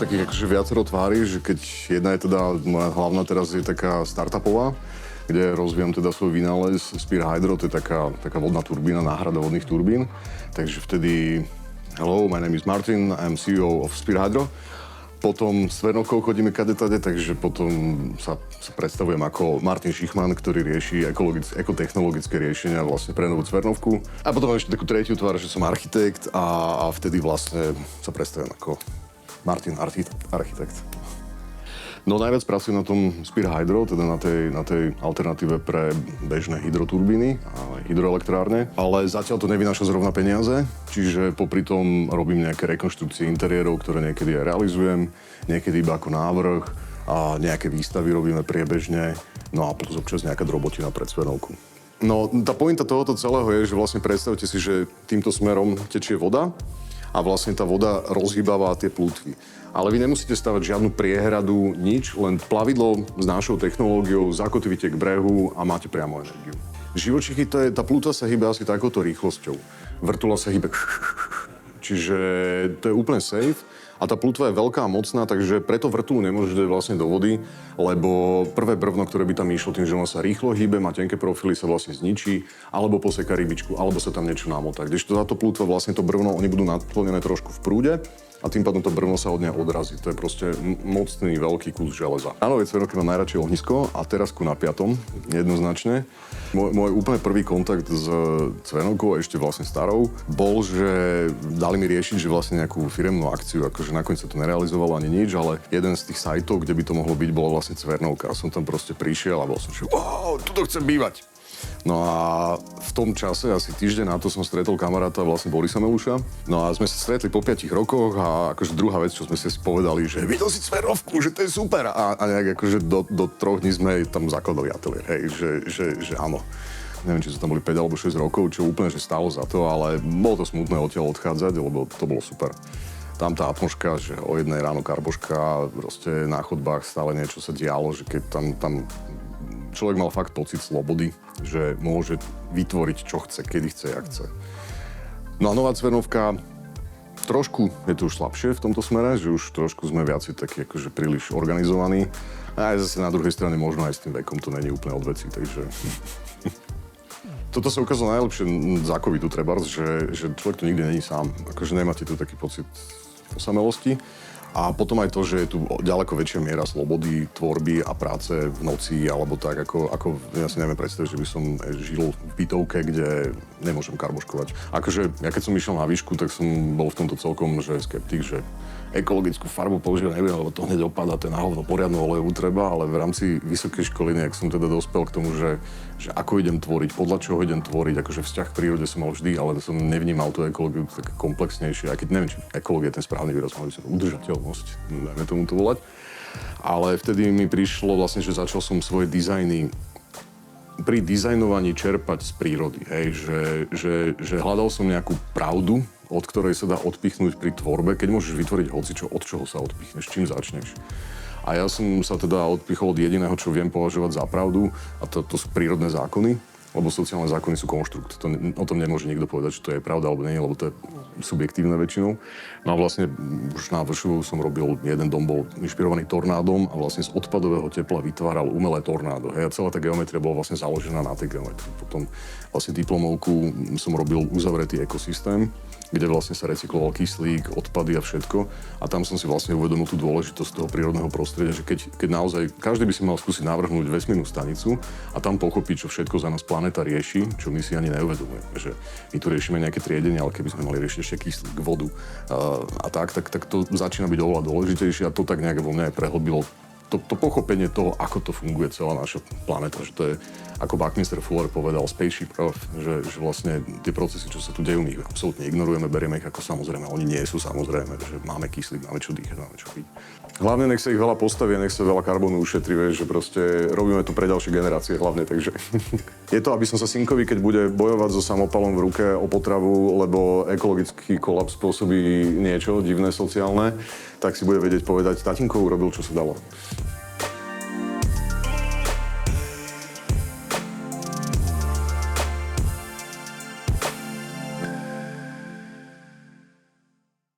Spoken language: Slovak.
takých akože viacero tvári, že keď jedna je teda, moja hlavná teraz je taká startupová, kde rozvíjam teda svoj vynález Spear Hydro, to je taká vodná turbína, náhrada vodných turbín. Takže vtedy, hello, my name is Martin, I'm CEO of Spear Hydro. Potom s Cvernovkou chodíme kadetade, takže potom sa predstavujem ako Martin Šichman, ktorý rieši ekotechnologické riešenia vlastne pre novú Cvernovku. A potom mám ešte takú tretiu tvár, že som architekt a vtedy vlastne sa predstavujem ako Martin architekt. No najviac pracujem na tom Spear Hydro, teda na tej alternatíve pre bežné hydroturbíny a hydroelektrárne. Ale zatiaľ to nevynáša zrovna peniaze, čiže popri tom robím nejaké rekonštrukcie interiérov, ktoré niekedy aj realizujem, niekedy iba ako návrh a nejaké výstavy robíme priebežne, no a plus občas nejaká drobotina pred Cvernovku. No tá pointa tohoto celého je, že vlastne predstavte si, že týmto smerom tečie voda a vlastne tá voda rozhýbava tie plútvy. Ale vy nemusíte stavať žiadnu priehradu, nič, len plavidlo s našou technológiou zakotvíte k brehu a máte priamo energiu. Živočichy, tá plútva sa hýbe asi takouto rýchlosťou. Vrtula sa hýbe. Čiže to je úplne safe. A tá plútva je veľká a mocná, takže preto vrtulu nemôžete dať vlastne do vody, lebo prvé brvno, ktoré by tam išlo tým, že ona sa rýchlo hýbe, má tenké profily, sa vlastne zničí, alebo poseká rybičku, alebo sa tam niečo namotá. Kdežto táto plútva, vlastne to brvno, oni budú naplnené trošku v prúde a tým pádom to brvno sa od nej odrazí. To je proste mocný veľký kus železa. Áno, Cvernovky mám najradšej ohnisko a terasku na 5. jednoznačne. Môj úplne prvý kontakt s Cvernovkou, ešte vlastne starou, bol, že dali mi riešiť, že vlastne nejakú firemnú akciu, akože nakoniec sa to nerealizovalo ani nič, ale jeden z tých sajtov, kde by to mohlo byť, bola vlastne Cvernovka. A som tam proste prišiel a bol som, že wow, tuto chcem bývať. No a v tom čase, asi týždeň na to som stretol kamaráta vlastne Borisa Meluša. No a sme sa stretli po 5 rokoch a akože druhá vec, čo sme si povedali, že videl si Cvernovku, že to je super. A nejak akože do 3 dní sme tam zakladali ateliér, hej, že áno. Neviem, či sa tam boli 5 alebo 6 rokov, čo úplne že stálo za to, ale bolo to smutné odtiaľ odchádzať, lebo to bolo super. Tam tá atmosféra, že o 1 ráno karboška, proste na chodbách stále niečo sa dialo, že keď tam človek mal fakt pocit slobody, že môže vytvoriť, čo chce, kedy chce, jak chce. No a nová Cvernovka, trošku je to už slabšie v tomto smere, že už trošku sme viaci takí akože príliš organizovaní. A aj zase na druhej strane možno aj s tým vekom to není úplne od veci, takže... Toto sa ukázalo najlepšie za covidu trebárs, že človek tu nikdy není sám. Akože nemáte tu taký pocit osamelosti. A potom aj to, že je tu ďaleko väčšia miera slobody, tvorby a práce v noci, alebo tak, ako ja si neviem predstaviť, že by som žil v bytovke, kde nemôžem karboškovať. Akože ja keď som išiel na výšku, tak som bol v tomto celkom že skeptik, že ekologickú farbu používať nebudem, lebo to hneď opadá, to je na hovno poriadnu olejovú treba, ale v rámci vysokej školy nejak som teda dospel k tomu, že ako idem tvoriť, podľa čoho idem tvoriť, akože vzťah k prírode som mal vždy, ale som nevnímal tú ekológiu tak komplexnejšie, aj keď neviem, či ekológia je ten správny výraz, mali by som udržateľnosť, dajme tomu to volať. Ale vtedy mi prišlo vlastne, že začal som svoje dizajny pri dizajnovaní čerpať z prírody, hej, že hľadal som nejakú pravdu, od ktorej sa dá odpichnúť pri tvorbe, keď môžeš vytvoriť hocičo, od čoho sa odpichneš, čím začneš. A ja som sa teda odpichol od jediného, čo viem považovať za pravdu, a to sú prírodné zákony, lebo sociálne zákony sú konštrukt. O tom nemôže nikto povedať, či to je pravda alebo nie, lebo to je subjektívne väčšinou. No a vlastne už na Vršovu som robil, jeden dom bol inšpirovaný tornádom a vlastne z odpadového tepla vytváral umelé tornádo. Hej, a celá tá geometria bola vlastne založená na tej geometrii. Potom vlastne diplomovku som robil uzavretý ekosystém, kde vlastne sa recykloval kyslík, odpady a všetko. A tam som si vlastne uvedomil tú dôležitosť toho prírodného prostredia, že keď naozaj každý by si mal skúsiť navrhnúť vesmírnu stanicu a tam pochopiť, čo všetko za nás planéta rieši, čo my si ani neuvedomujeme. Že my tu riešime nejaké triedenie, ale keby sme mali riešiť ešte kyslík, vodu a tak to začína byť oveľa dôležitejšie a to tak nejak vo mne aj prehlbilo to pochopenie toho, ako to funguje celá naša planéta, že to je, ako Buckminster Fuller povedal, spaceship Earth, že vlastne tie procesy, čo sa tu dejú, my ich absolútne ignorujeme, berieme ich ako samozrejme, oni nie sú samozrejme, že máme kyslík, máme čo dýchať, máme čo piť. Hlavne nech sa ich veľa postaví, nech sa veľa karbónu ušetrí, vieš, že proste robíme to pre ďalšie generácie hlavne, takže je to, aby som sa synkovi, keď bude bojovať so samopalom v ruke o potravu, lebo ekologický kolaps spôsobí niečo divné sociálne, tak si bude vedieť povedať, tatínko urobil, čo sa dalo.